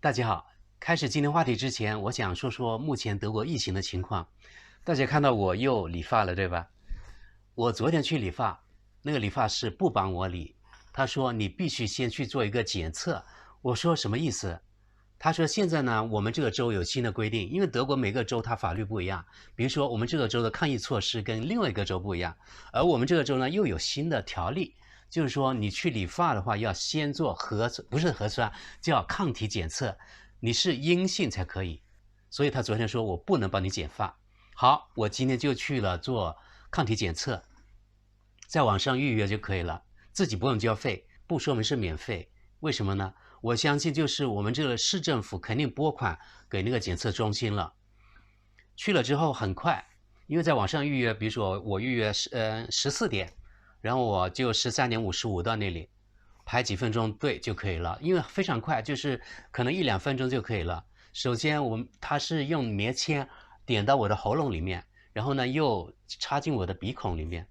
大家好，开始今天话题之前，我想说说目前德国疫情的情况。大家看到我又理发了，对吧？我昨天去理发，那个理发师不帮我理，他说你必须先去做一个检测。我说什么意思？他说现在呢，我们这个州有新的规定，因为德国每个州它法律不一样，比如说我们这个州的抗疫措施跟另外一个州不一样，而我们这个州呢又有新的条例，就是说你去理发的话要先做不是核酸，叫抗体检测，你是阴性才可以。所以他昨天说我不能帮你剪发。好，我今天就去了做抗体检测，在网上预约就可以了，自己不用交费，不说明是免费。为什么呢？我相信就是我们这个市政府肯定拨款给那个检测中心了。去了之后很快，因为在网上预约，比如说我预约14点，然后我就13:55到那里，排几分钟队就可以了，因为非常快，就是可能1-2分钟就可以了。首先他是用棉签点到我的喉咙里面，然后呢又插进我的鼻孔里面。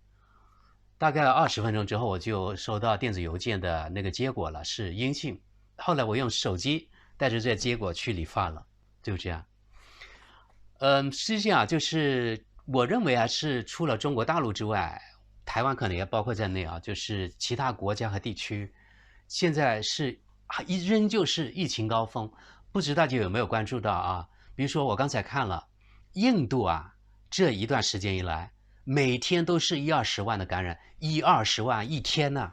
大概20分钟之后，我就收到电子邮件的那个结果了，是阴性。后来我用手机带着这结果去理发了，就这样。实际上就是我认为是除了中国大陆之外，台湾可能也包括在内啊，就是其他国家和地区，现在仍旧是疫情高峰。不知大家有没有关注到啊？比如说我刚才看了，印度啊，这一段时间以来，每天都是10-20万的感染，10-20万一天呢。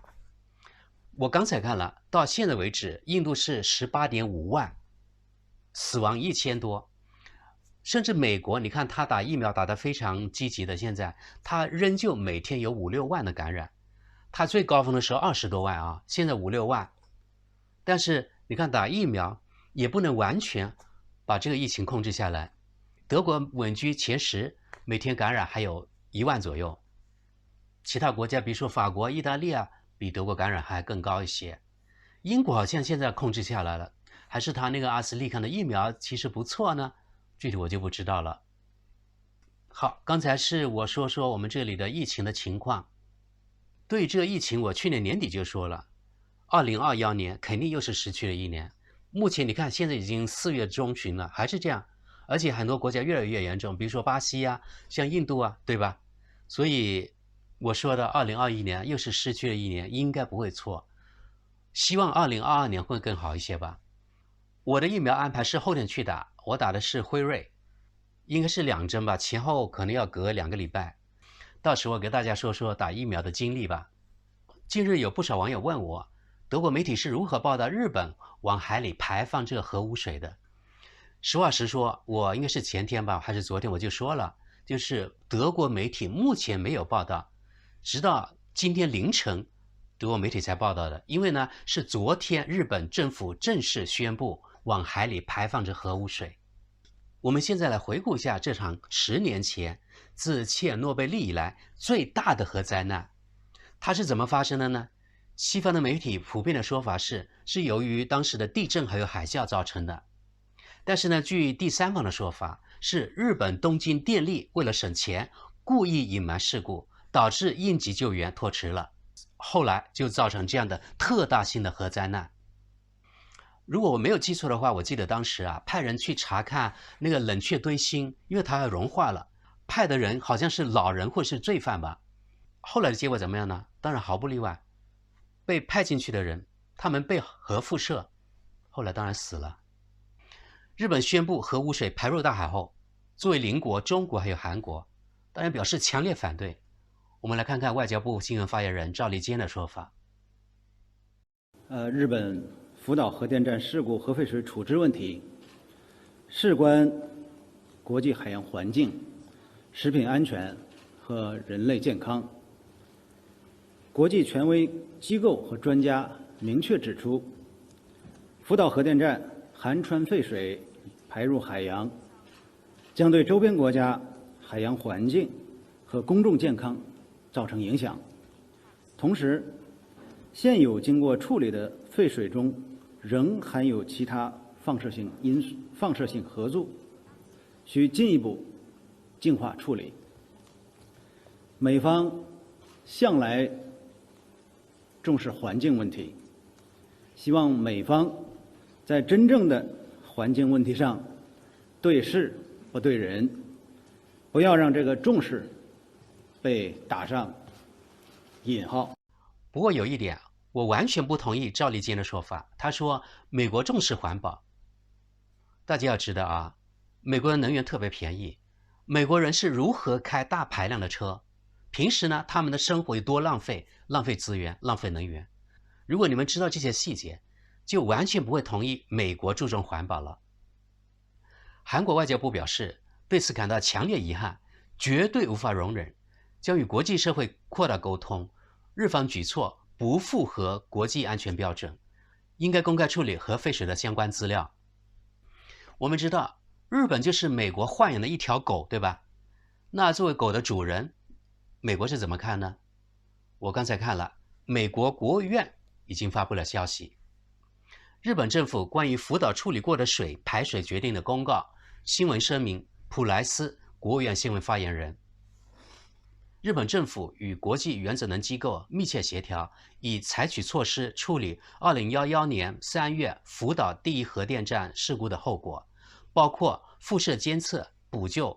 我刚才看了，到现在为止，印度是18.5万，死亡1000多。甚至美国，你看他打疫苗打得非常积极的，现在他仍旧每天有5-6万的感染，他最高峰的时候20多万啊，现在5-6万。但是你看打疫苗也不能完全把这个疫情控制下来，德国稳居前10，每天感染还有1万左右。其他国家比如说法国、意大利啊，比德国感染还更高一些。英国好像现在控制下来了，还是他那个阿斯利康的疫苗其实不错呢，具体我就不知道了。好，刚才是我说说我们这里的疫情的情况。对这个疫情，我去年年底就说了，2021年肯定又是失去了一年。目前你看，现在已经4月中旬了，还是这样，而且很多国家越来越严重，比如说巴西啊，像印度啊，对吧？所以我说的2021年又是失去了一年，应该不会错。希望2022年会更好一些吧。我的疫苗安排是后天去打，我打的是辉瑞，应该是2针吧，前后可能要隔2个礼拜。到时我给大家说说打疫苗的经历吧。近日有不少网友问我，德国媒体是如何报道日本往海里排放这个核污水的？实话实说，我应该是前天吧，还是昨天我就说了，就是德国媒体目前没有报道，直到今天凌晨，德国媒体才报道的。因为呢，是昨天日本政府正式宣布往海里排放着核污水。我们现在来回顾一下这场10年前自切尔诺贝利以来最大的核灾难，它是怎么发生的呢？西方的媒体普遍的说法是由于当时的地震还有海啸造成的。但是呢，据第三方的说法，是日本东京电力为了省钱，故意隐瞒事故，导致应急救援拖迟了，后来就造成这样的特大性的核灾难。如果我没有记错的话，我记得当时啊，派人去查看那个冷却堆芯，因为它要融化了，派的人好像是老人或是罪犯吧。后来的结果怎么样呢？当然毫不例外，被派进去的人，他们被核辐射，后来当然死了。日本宣布核污水排入大海后，作为邻国中国还有韩国，当然表示强烈反对。我们来看看外交部新闻发言人赵立坚的说法。日本福岛核电站事故核废水处置问题，事关国际海洋环境、食品安全和人类健康。国际权威机构和专家明确指出，福岛核电站含氚废水排入海洋，将对周边国家海洋环境和公众健康造成影响。同时，现有经过处理的废水中仍含有其他放射性核素，需进一步净化处理。美方向来重视环境问题，希望美方在真正的环境问题上对事不对人，不要让这个重视被打上引号。不过有一点，我完全不同意赵立坚的说法。他说美国重视环保。大家要知道啊，美国的能源特别便宜，美国人是如何开大排量的车，平时呢他们的生活有多浪费资源，浪费能源。如果你们知道这些细节，就完全不会同意美国注重环保了。韩国外交部表示对此感到强烈遗憾，绝对无法容忍，将与国际社会扩大沟通，日方举措不符合国际安全标准，应该公开处理核废水的相关资料。我们知道日本就是美国豢养的一条狗，对吧？那作为狗的主人，美国是怎么看呢？我刚才看了美国国务院已经发布了消息，日本政府关于福岛处理过的水排水决定的公告，新闻声明普莱斯国务院新闻发言人，日本政府与国际原子能机构密切协调，以采取措施处理2011年3月福岛第一核电站事故的后果，包括辐射监测、补救、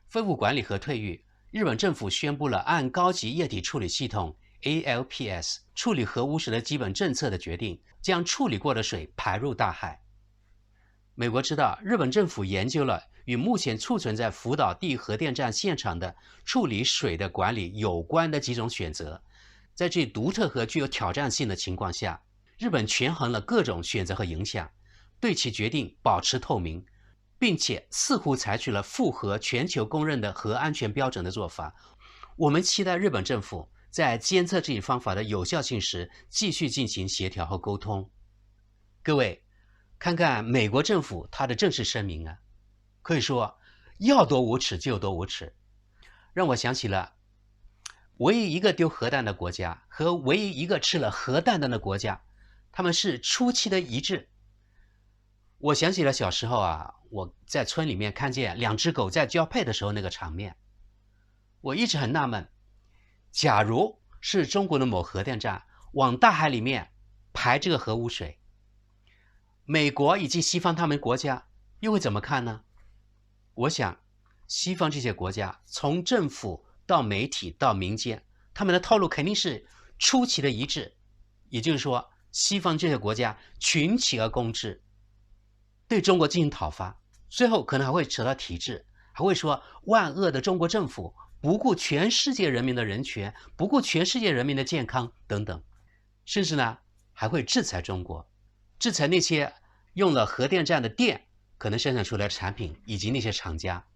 废物管理和退役。日本政府宣布了按高级液体处理系统 ALPS 处理核污水的基本政策的决定，将处理过的水排入大海。美国知道日本政府研究了与目前储存在福岛第一核电站现场的处理水的管理有关的几种选择，在这独特和具有挑战性的情况下，日本权衡了各种选择和影响，对其决定保持透明，并且似乎采取了符合全球公认的核安全标准的做法。我们期待日本政府在监测这一方法的有效性时继续进行协调和沟通。各位看看美国政府它的正式声明啊，可以说要多无耻就有多无耻，让我想起了唯一一个丢核弹的国家和唯一一个吃了核弹弹的国家，他们是出奇的一致。我想起了小时候啊，我在村里面看见2只狗在交配的时候那个场面，我一直很纳闷，假如是中国的某核电站往大海里面排这个核污水，美国以及西方他们国家又会怎么看呢？我想西方这些国家从政府到媒体到民间，他们的套路肯定是出奇的一致，也就是说西方这些国家群起而攻之，对中国进行讨伐，最后可能还会扯到体制，还会说万恶的中国政府不顾全世界人民的人权，不顾全世界人民的健康等等，甚至呢还会制裁中国，制裁那些用了核电站的电可能生产出来的产品以及那些厂家。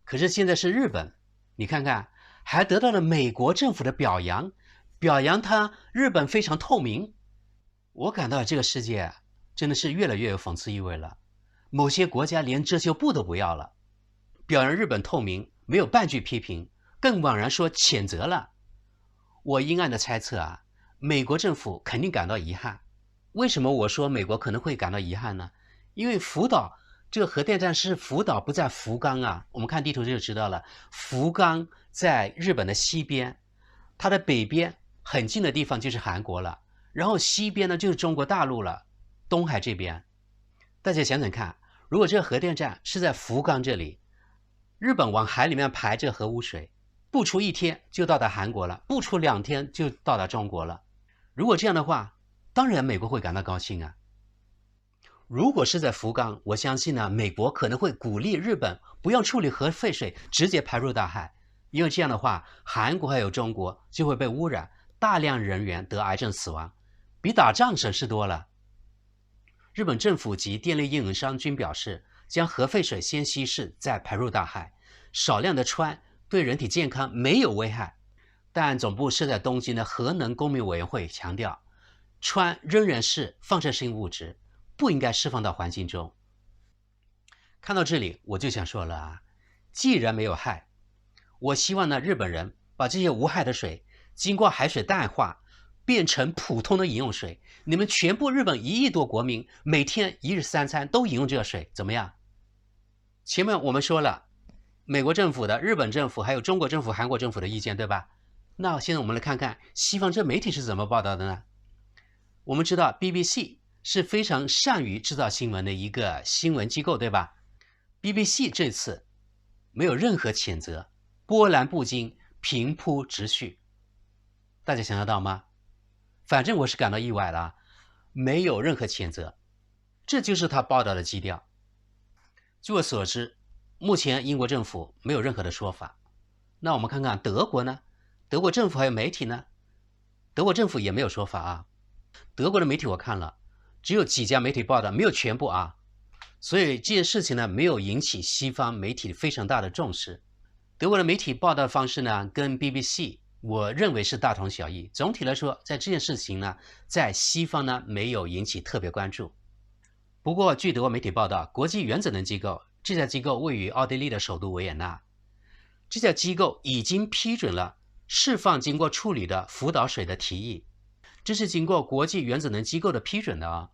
可是现在是日本，你看看还得到了美国政府的表扬，表扬他日本非常透明。我感到这个世界真的是越来越有讽刺意味了，某些国家连遮羞布都不要了，表扬日本透明，没有半句批评，更枉然说谴责了。我阴暗的猜测啊，美国政府肯定感到遗憾。为什么我说美国可能会感到遗憾呢？因为福岛这个核电站是福岛，不在福冈啊。我们看地图就知道了，福冈在日本的西边，它的北边很近的地方就是韩国了，然后西边呢就是中国大陆了，东海这边。大家想想看，如果这个核电站是在福冈这里，日本往海里面排这个核污水，不出1天就到达韩国了，不出2天就到达中国了。如果这样的话，当然美国会感到高兴啊。如果是在福冈，我相信呢，美国可能会鼓励日本不用处理核废水，直接排入大海，因为这样的话，韩国还有中国就会被污染，大量人员得癌症死亡，比打仗省事多了。日本政府及电力运营商均表示，将核废水先稀释再排入大海，少量的氚对人体健康没有危害，但总部设在东京的核能公民委员会强调，氚仍然是放射性物质，不应该释放到环境中。看到这里我就想说了啊，既然没有害，我希望呢日本人把这些无害的水经过海水淡化变成普通的饮用水，你们全部日本1亿多国民每天1日3餐都饮用这个水，怎么样？前面我们说了美国政府的、日本政府还有中国政府、韩国政府的意见，对吧？那现在我们来看看西方这媒体是怎么报道的呢？我们知道 BBC 是非常善于制造新闻的一个新闻机构，对吧？ BBC 这次没有任何谴责，波澜不惊，平铺直叙。大家想得到吗？反正我是感到意外了，没有任何谴责，这就是他报道的基调。据我所知，目前英国政府没有任何的说法。那我们看看德国呢？德国政府还有媒体呢？德国政府也没有说法啊。德国的媒体我看了，只有几家媒体报道，没有全部啊。所以这件事情呢，没有引起西方媒体非常大的重视。德国的媒体报道方式呢，跟 BBC 我认为是大同小异。总体来说，在这件事情呢，在西方呢没有引起特别关注。不过据德国媒体报道，国际原子能机构这家机构位于奥地利的首都维也纳，这家机构已经批准了释放经过处理的福岛水的提议，这是经过国际原子能机构的批准的啊。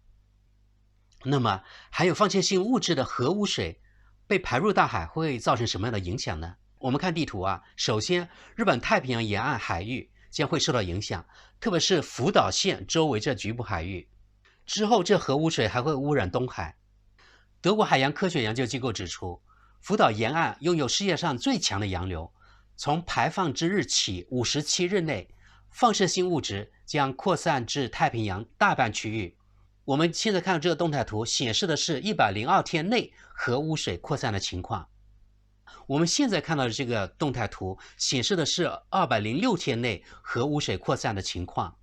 那么含有放射性物质的核污水被排入大海会造成什么样的影响呢？我们看地图啊，首先日本太平洋沿岸海域将会受到影响，特别是福岛县周围这局部海域。之后这核污水还会污染东海。德国海洋科学研究机构指出，福岛沿岸拥有世界上最强的洋流，从排放之日起57日内，放射性物质将扩散至太平洋大半区域。我们现在看到这个动态图显示的是102天内核污水扩散的情况。我们现在看到的这个动态图显示的是206天内核污水扩散的情况，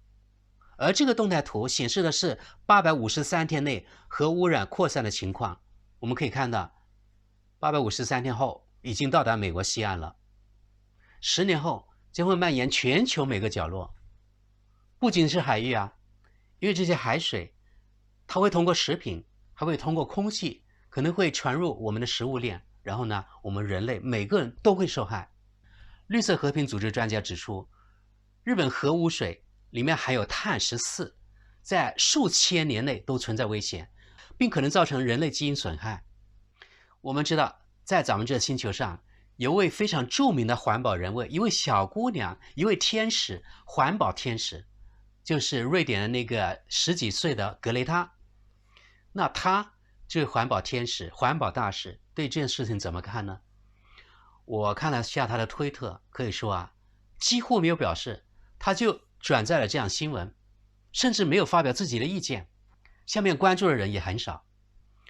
而这个动态图显示的是853天内核污染扩散的情况。我们可以看到853天后已经到达美国西岸了，10年后将会蔓延全球每个角落。不仅是海域啊，因为这些海水它会通过食品，还会通过空气，可能会传入我们的食物链，然后呢，我们人类每个人都会受害。绿色和平组织专家指出，日本核污水里面含有碳14，在数千年内都存在危险，并可能造成人类基因损害。我们知道，在咱们这星球上，有位非常著名的环保人物，一位小姑娘，一位天使，环保天使，就是瑞典的那个10几岁的格雷塔。那他这位环保天使、环保大使对这件事情怎么看呢？我看了下他的推特，可以说啊，几乎没有表示，他就转载了这样新闻，甚至没有发表自己的意见，下面关注的人也很少。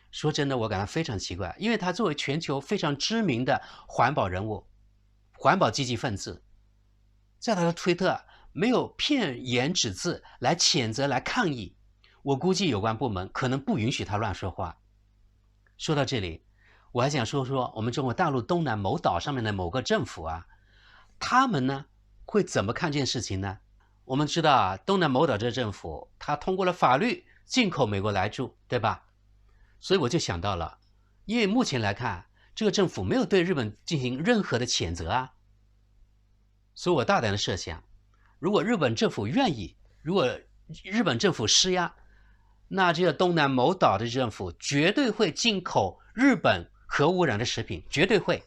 说真的，我感到非常奇怪，因为他作为全球非常知名的环保人物、环保积极分子，在他的推特没有片言指字来谴责、来抗议，我估计有关部门可能不允许他乱说话。说到这里，我还想说说我们中国大陆东南某岛上面的某个政府啊，他们呢会怎么看这件事情呢？我们知道啊，东南某岛这政府他通过了法律进口美国来住，对吧？所以我就想到了，因为目前来看，这个政府没有对日本进行任何的谴责啊，所以我大胆的设想，如果日本政府愿意，如果日本政府施压，那这个东南某岛的政府绝对会进口日本核污染的食品，绝对会。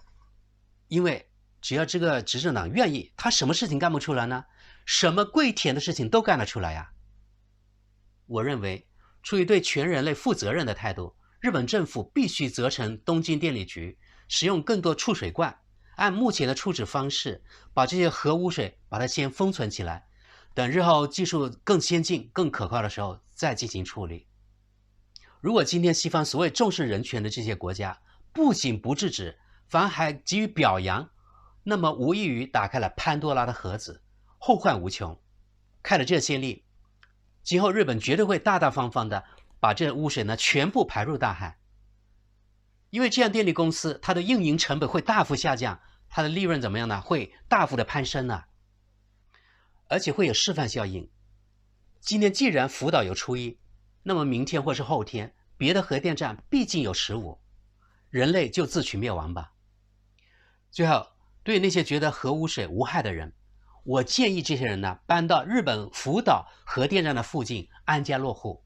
因为只要这个执政党愿意，他什么事情干不出来呢？什么跪舔的事情都干得出来呀。我认为出于对全人类负责任的态度，日本政府必须责成东京电力局使用更多储水罐，按目前的处置方式把这些核污水把它先封存起来，等日后技术更先进、更可靠的时候再进行处理。如果今天西方所谓重视人权的这些国家不仅不制止，反而还给予表扬，那么无异于打开了潘多拉的盒子，后患无穷。看了这些例，今后日本绝对会大大方方的把这污水呢全部排入大海，因为这样电力公司它的运营成本会大幅下降，它的利润怎么样呢？会大幅的攀升呢，而且会有示范效应。今天既然福岛有初一，那么明天或是后天，别的核电站毕竟有15，人类就自取灭亡吧。最后，对那些觉得核污水无害的人，我建议这些人呢搬到日本福岛核电站的附近安家落户，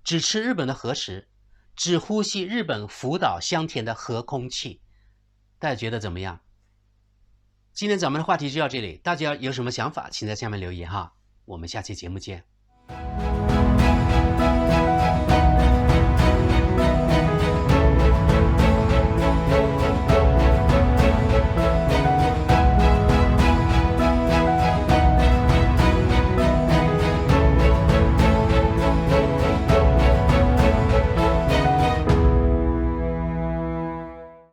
只吃日本的核食，只呼吸日本福岛香甜的核空气。大家觉得怎么样？今天咱们的话题就到这里，大家有什么想法请在下面留言哈，我们下期节目见。